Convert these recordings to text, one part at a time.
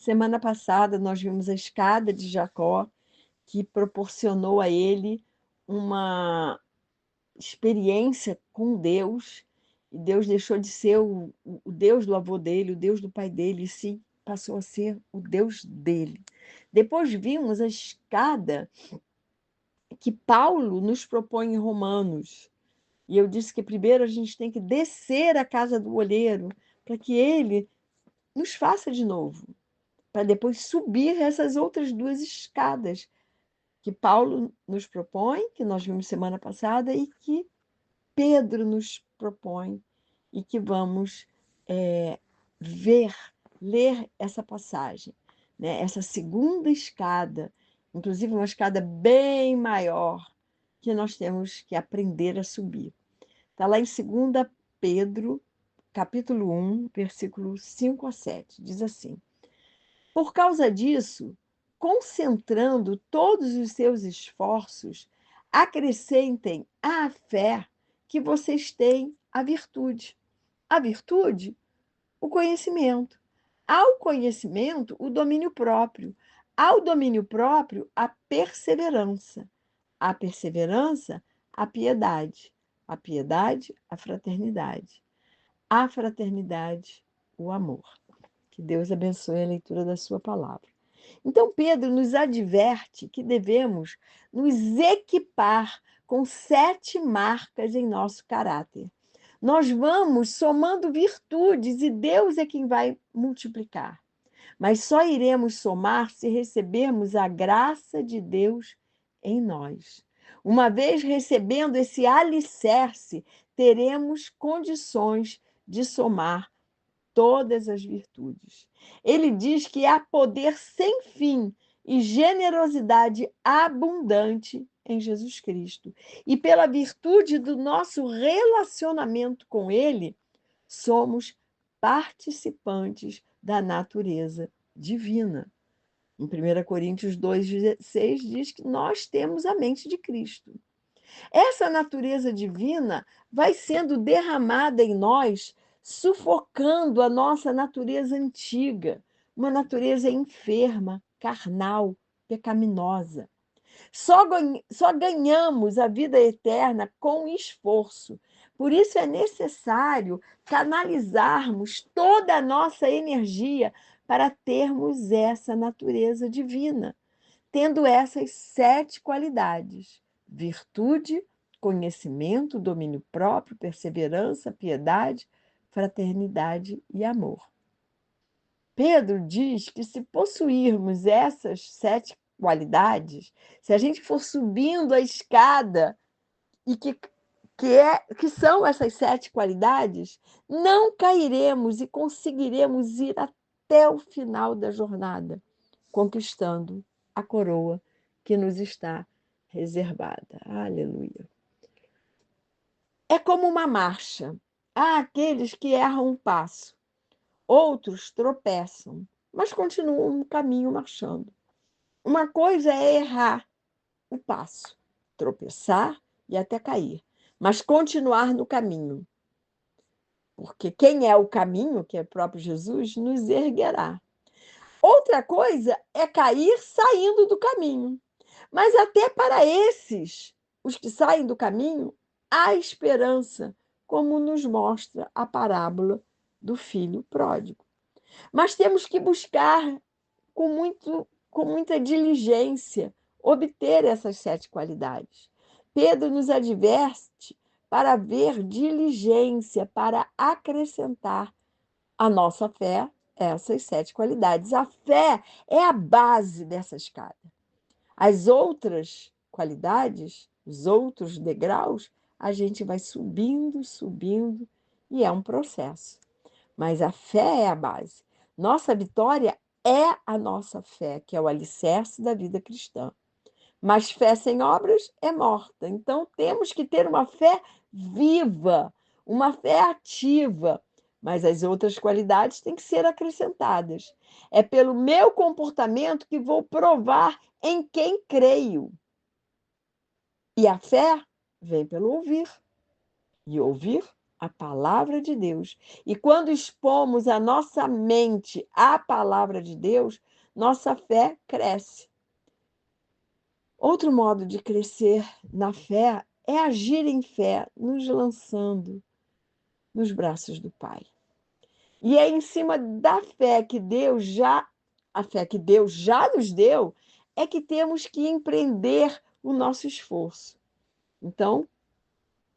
Semana passada nós vimos a escada de Jacó, que proporcionou a ele uma experiência com Deus, e Deus deixou de ser o Deus do avô dele, o Deus do pai dele, e sim passou a ser o Deus dele. Depois vimos a escada que Paulo nos propõe em Romanos. E eu disse que primeiro a gente tem que descer a casa do olheiro para que ele nos faça de novo, para depois subir essas outras duas escadas que Paulo nos propõe, que nós vimos semana passada, e que Pedro nos propõe, e que vamos ver, ler essa passagem, né? Essa segunda escada, inclusive uma escada bem maior, que nós temos que aprender a subir. Está lá em 2 Pedro, capítulo 1, versículo 5 a 7. Diz assim: Por causa disso, concentrando todos os seus esforços, acrescentem à fé que vocês têm a virtude. A virtude, o conhecimento. Ao conhecimento, o domínio próprio. Ao domínio próprio, a perseverança. A perseverança, a piedade. A piedade, a fraternidade. A fraternidade, o amor. Que Deus abençoe a leitura da sua palavra. Então, Pedro nos adverte que devemos nos equipar com 7 marcas em nosso caráter. Nós vamos somando virtudes e Deus é quem vai multiplicar. Mas só iremos somar se recebermos a graça de Deus em nós. Uma vez recebendo esse alicerce, teremos condições de somar todas as virtudes. Ele diz que há poder sem fim e generosidade abundante em Jesus Cristo. E pela virtude do nosso relacionamento com Ele, somos participantes da natureza divina. Em 1 Coríntios 2,16 diz que nós temos a mente de Cristo. Essa natureza divina vai sendo derramada em nós, sufocando a nossa natureza antiga, uma natureza enferma, carnal, pecaminosa. Só ganhamos a vida eterna com esforço. Por isso é necessário canalizarmos toda a nossa energia para termos essa natureza divina, tendo essas 7 qualidades: virtude, conhecimento, domínio próprio, perseverança, piedade, fraternidade e amor. Pedro diz que se possuirmos essas 7 qualidades, se a gente for subindo a escada e que são essas 7 qualidades, não cairemos e conseguiremos ir até o final da jornada, conquistando a coroa que nos está reservada. Aleluia. É como uma marcha. Há aqueles que erram um passo, outros tropeçam, mas continuam no caminho marchando. Uma coisa é errar o passo, tropeçar e até cair, mas continuar no caminho. Porque quem é o caminho, que é o próprio Jesus, nos erguerá. Outra coisa é cair saindo do caminho. Mas até para esses, os que saem do caminho, há esperança, como nos mostra a parábola do filho pródigo. Mas temos que buscar com muita diligência obter essas 7 qualidades. Pedro nos adverte para haver diligência, para acrescentar à nossa fé essas 7 qualidades. A fé é a base dessa escada. As outras qualidades, os outros degraus, a gente vai subindo, subindo, e é um processo. Mas a fé é a base. Nossa vitória é a nossa fé, que é o alicerce da vida cristã. Mas fé sem obras é morta. Então temos que ter uma fé viva, uma fé ativa. Mas as outras qualidades têm que ser acrescentadas. É pelo meu comportamento que vou provar em quem creio. E a fé vem pelo ouvir, e ouvir a palavra de Deus. E quando expomos a nossa mente à palavra de Deus, nossa fé cresce. Outro modo de crescer na fé é agir em fé, nos lançando nos braços do Pai. E é em cima da fé que a fé que Deus já nos deu, é que temos que empreender o nosso esforço. Então,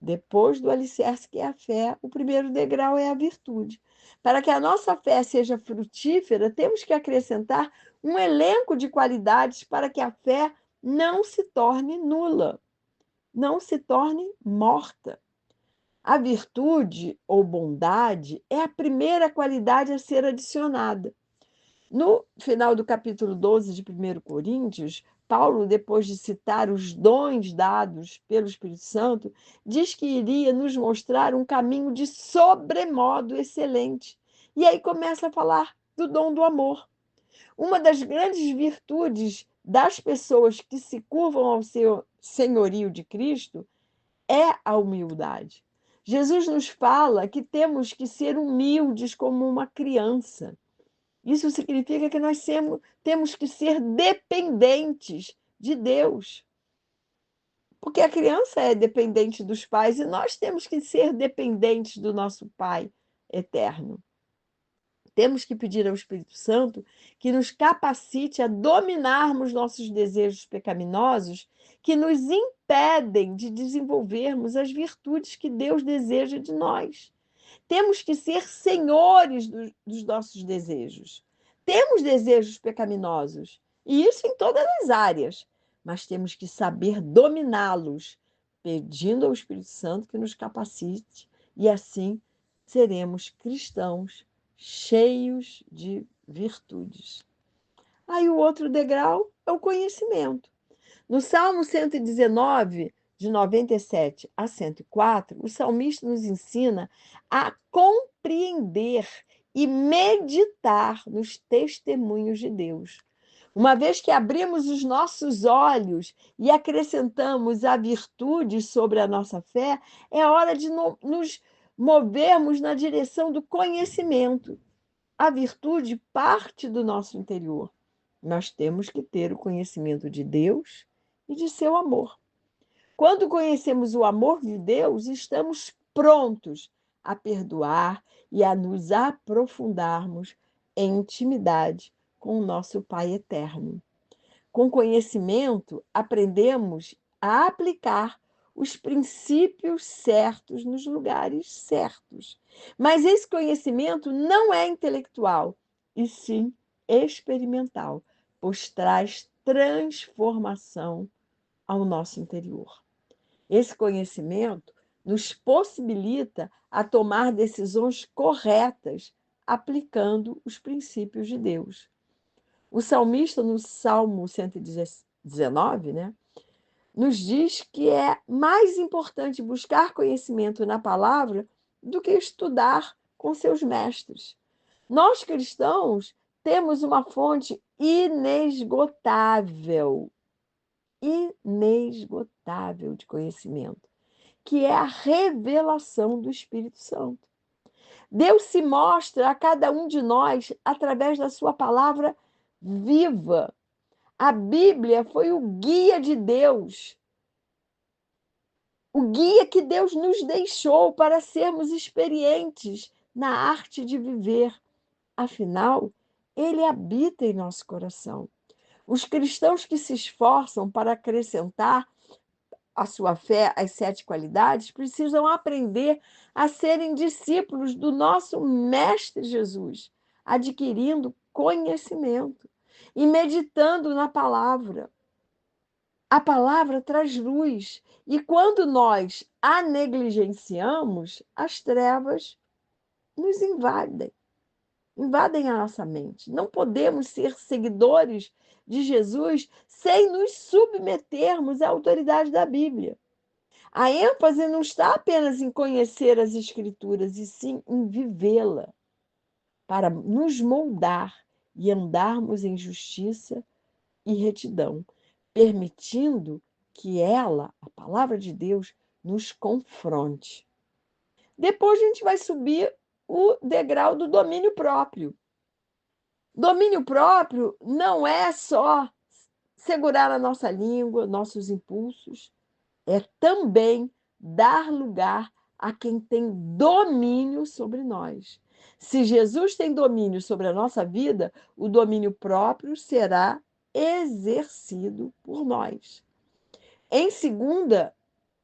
depois do alicerce que é a fé, o primeiro degrau é a virtude. Para que a nossa fé seja frutífera, temos que acrescentar um elenco de qualidades para que a fé não se torne nula, não se torne morta. A virtude ou bondade é a primeira qualidade a ser adicionada. No final do capítulo 12 de 1 Coríntios, Paulo, depois de citar os dons dados pelo Espírito Santo, diz que iria nos mostrar um caminho de sobremodo excelente. E aí começa a falar do dom do amor. Uma das grandes virtudes das pessoas que se curvam ao seu senhorio de Cristo é a humildade. Jesus nos fala que temos que ser humildes como uma criança. Isso significa que nós temos que ser dependentes de Deus. Porque a criança é dependente dos pais e nós temos que ser dependentes do nosso Pai eterno. Temos que pedir ao Espírito Santo que nos capacite a dominarmos nossos desejos pecaminosos que nos impedem de desenvolvermos as virtudes que Deus deseja de nós. Temos que ser senhores dos nossos desejos. Temos desejos pecaminosos, e isso em todas as áreas, mas temos que saber dominá-los, pedindo ao Espírito Santo que nos capacite, e assim seremos cristãos cheios de virtudes. Aí o outro degrau é o conhecimento. No Salmo 119, de 97 a 104, o salmista nos ensina a compreender e meditar nos testemunhos de Deus. Uma vez que abrimos os nossos olhos e acrescentamos a virtude sobre a nossa fé, é hora de nos movermos na direção do conhecimento. A virtude parte do nosso interior. Nós temos que ter o conhecimento de Deus e de seu amor. Quando conhecemos o amor de Deus, estamos prontos a perdoar e a nos aprofundarmos em intimidade com o nosso Pai eterno. Com conhecimento, aprendemos a aplicar os princípios certos nos lugares certos. Mas esse conhecimento não é intelectual, e sim experimental, pois traz transformação ao nosso interior. Esse conhecimento nos possibilita a tomar decisões corretas, aplicando os princípios de Deus. O salmista, no Salmo 119, né, nos diz que é mais importante buscar conhecimento na palavra do que estudar com seus mestres. Nós, cristãos, temos uma fonte inesgotável de conhecimento, que é a revelação do Espírito Santo. Deus se mostra a cada um de nós através da sua palavra viva. A Bíblia foi o guia de Deus, o guia que Deus nos deixou para sermos experientes na arte de viver. Afinal, ele habita em nosso coração. Os cristãos que se esforçam para acrescentar à sua fé as 7 qualidades precisam aprender a serem discípulos do nosso Mestre Jesus, adquirindo conhecimento e meditando na palavra. A palavra traz luz, e quando nós a negligenciamos, as trevas nos invadem a nossa mente. Não podemos ser seguidores de Jesus sem nos submetermos à autoridade da Bíblia. A ênfase não está apenas em conhecer as Escrituras, e sim em vivê-la, para nos moldar e andarmos em justiça e retidão, permitindo que ela, a palavra de Deus, nos confronte. Depois a gente vai subir o degrau do domínio próprio. Domínio próprio não é só segurar a nossa língua, nossos impulsos, é também dar lugar a quem tem domínio sobre nós. Se Jesus tem domínio sobre a nossa vida, o domínio próprio será exercido por nós. Em 2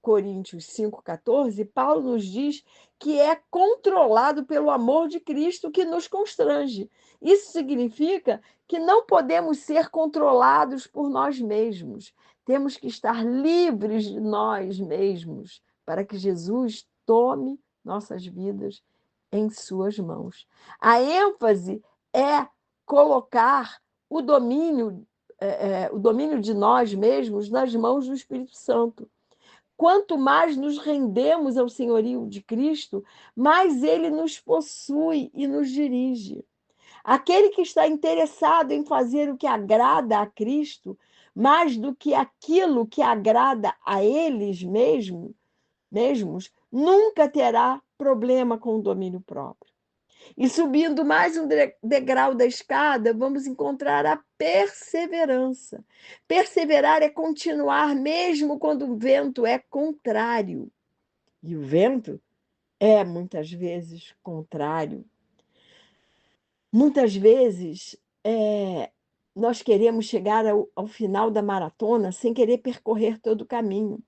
Coríntios 5,14, Paulo nos diz que é controlado pelo amor de Cristo que nos constrange. Isso significa que não podemos ser controlados por nós mesmos. Temos que estar livres de nós mesmos para que Jesus tome nossas vidas em suas mãos. A ênfase é colocar o domínio de nós mesmos nas mãos do Espírito Santo. Quanto mais nos rendemos ao senhorio de Cristo, mais ele nos possui e nos dirige. Aquele que está interessado em fazer o que agrada a Cristo, mais do que aquilo que agrada a eles mesmos, nunca terá problema com o domínio próprio. E subindo mais um degrau da escada, vamos encontrar a perseverança. Perseverar é continuar mesmo quando o vento é contrário. E o vento é muitas vezes contrário. Muitas vezes nós queremos chegar ao final da maratona sem querer percorrer todo o caminho.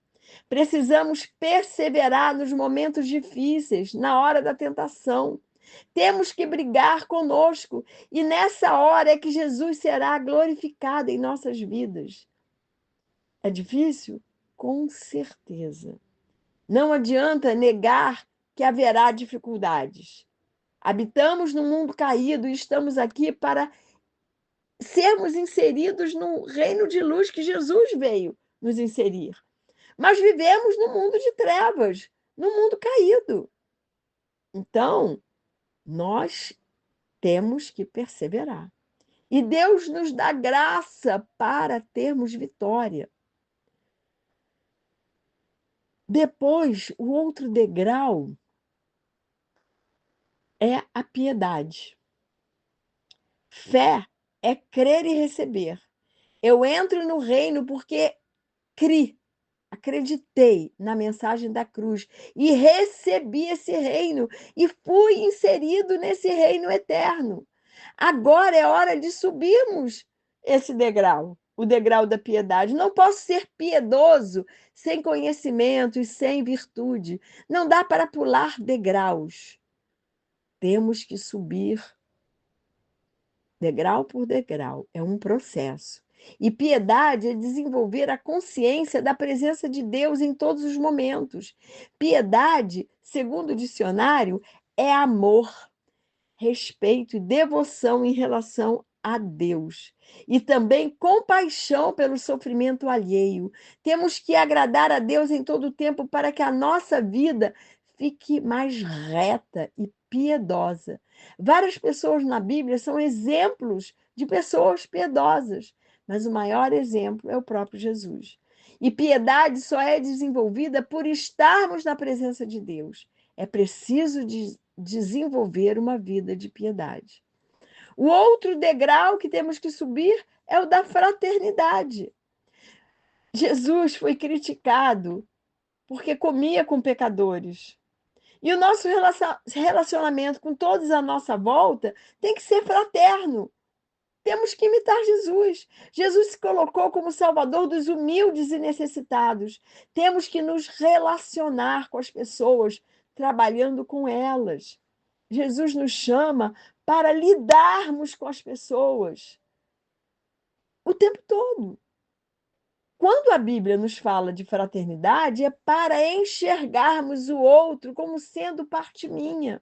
Precisamos perseverar nos momentos difíceis, na hora da tentação. Temos que brigar conosco, e nessa hora é que Jesus será glorificado em nossas vidas. É difícil? Com certeza. Não adianta negar que haverá dificuldades. Habitamos no mundo caído e estamos aqui para sermos inseridos no reino de luz que Jesus veio nos inserir. Mas vivemos no mundo de trevas, no mundo caído. Então, nós temos que perseverar. E Deus nos dá graça para termos vitória. Depois, o outro degrau é a piedade. Fé é crer e receber. Eu entro no reino porque acreditei na mensagem da cruz e recebi esse reino e fui inserido nesse reino eterno. Agora é hora de subirmos esse degrau, o degrau da piedade. Não posso ser piedoso sem conhecimento e sem virtude. Não dá para pular degraus. Temos que subir degrau por degrau. É um processo. E piedade é desenvolver a consciência da presença de Deus em todos os momentos. Piedade, segundo o dicionário, é amor, respeito e devoção em relação a Deus. E também compaixão pelo sofrimento alheio. Temos que agradar a Deus em todo o tempo para que a nossa vida fique mais reta e piedosa. Várias pessoas na Bíblia são exemplos de pessoas piedosas, mas o maior exemplo é o próprio Jesus. E piedade só é desenvolvida por estarmos na presença de Deus. É preciso desenvolver uma vida de piedade. O outro degrau que temos que subir é o da fraternidade. Jesus foi criticado porque comia com pecadores. E o nosso relacionamento com todos à nossa volta tem que ser fraterno. Temos que imitar Jesus. Jesus se colocou como salvador dos humildes e necessitados. Temos que nos relacionar com as pessoas, trabalhando com elas. Jesus nos chama para lidarmos com as pessoas o tempo todo. Quando a Bíblia nos fala de fraternidade, é para enxergarmos o outro como sendo parte minha.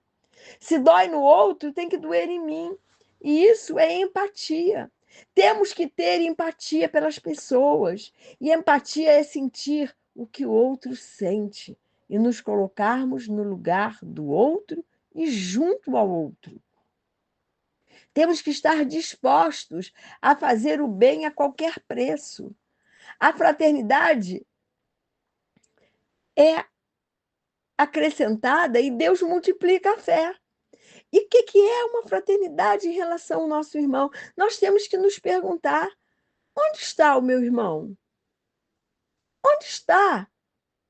Se dói no outro, tem que doer em mim. E isso é empatia. Temos que ter empatia pelas pessoas. E empatia é sentir o que o outro sente e nos colocarmos no lugar do outro e junto ao outro. Temos que estar dispostos a fazer o bem a qualquer preço. A fraternidade é acrescentada e Deus multiplica a fé. E o que é uma fraternidade em relação ao nosso irmão? Nós temos que nos perguntar: onde está o meu irmão? Onde está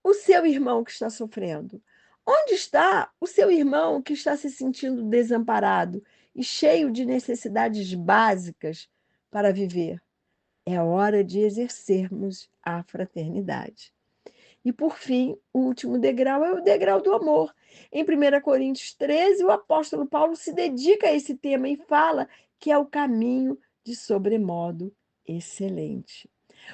o seu irmão que está sofrendo? Onde está o seu irmão que está se sentindo desamparado e cheio de necessidades básicas para viver? É hora de exercermos a fraternidade. E, por fim, o último degrau é o degrau do amor. Em 1 Coríntios 13, o apóstolo Paulo se dedica a esse tema e fala que é o caminho de sobremodo excelente.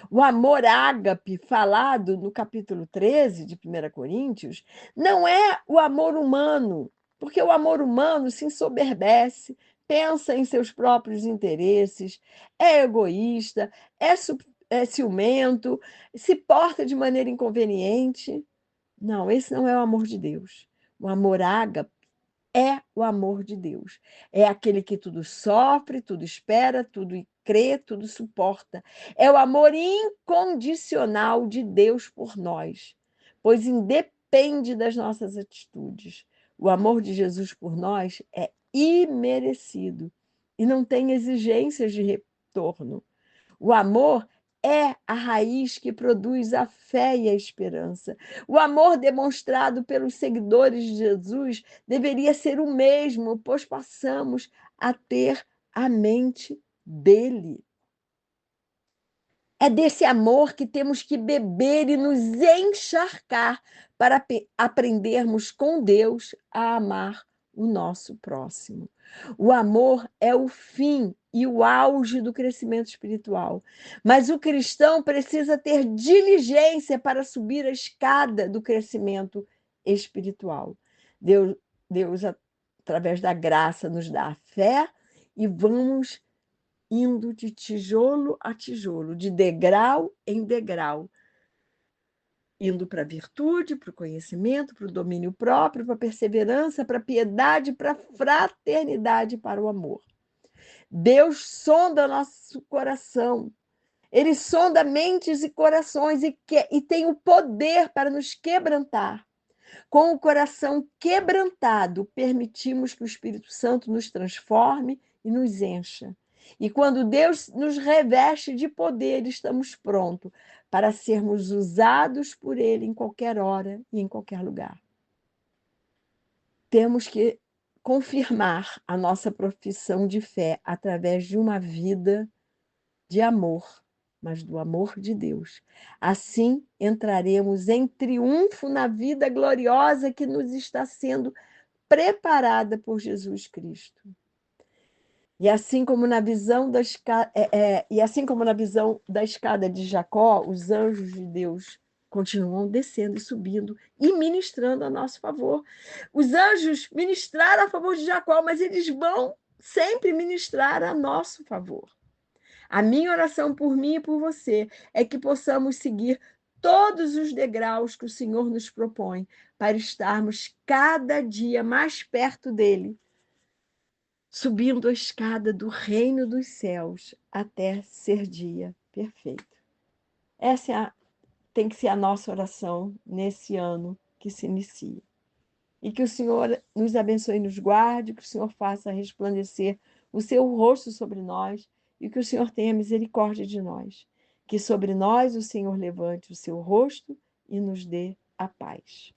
O amor ágape, falado no capítulo 13 de 1 Coríntios, não é o amor humano, porque o amor humano se ensoberbece, pensa em seus próprios interesses, é egoísta, é ciumento, se porta de maneira inconveniente. Não, esse não é o amor de Deus. O amor ágape é o amor de Deus. É aquele que tudo sofre, tudo espera, tudo crê, tudo suporta. É o amor incondicional de Deus por nós, pois independe das nossas atitudes. O amor de Jesus por nós é imerecido e não tem exigências de retorno. O amor é a raiz que produz a fé e a esperança. O amor demonstrado pelos seguidores de Jesus deveria ser o mesmo, pois passamos a ter a mente dele. É desse amor que temos que beber e nos encharcar para aprendermos com Deus a amar o nosso próximo. O amor é o fim e o auge do crescimento espiritual, mas o cristão precisa ter diligência para subir a escada do crescimento espiritual. Deus, através da graça, nos dá a fé e vamos indo de tijolo a tijolo, de degrau em degrau, indo para a virtude, para o conhecimento, para o domínio próprio, para a perseverança, para a piedade, para a fraternidade, para o amor. Deus sonda nosso coração. Ele sonda mentes e corações e tem o poder para nos quebrantar. Com o coração quebrantado, permitimos que o Espírito Santo nos transforme e nos encha. E quando Deus nos reveste de poder, estamos prontos para sermos usados por Ele em qualquer hora e em qualquer lugar. Temos que confirmar a nossa profissão de fé através de uma vida de amor, mas do amor de Deus. Assim entraremos em triunfo na vida gloriosa que nos está sendo preparada por Jesus Cristo. E assim como na visão da escada de Jacó, os anjos de Deus continuam descendo e subindo e ministrando a nosso favor. Os anjos ministraram a favor de Jacó, mas eles vão sempre ministrar a nosso favor. A minha oração por mim e por você é que possamos seguir todos os degraus que o Senhor nos propõe para estarmos cada dia mais perto dele, subindo a escada do reino dos céus até ser dia perfeito. Essa tem que ser a nossa oração nesse ano que se inicia. E que o Senhor nos abençoe e nos guarde, que o Senhor faça resplandecer o seu rosto sobre nós e que o Senhor tenha misericórdia de nós. Que sobre nós o Senhor levante o seu rosto e nos dê a paz.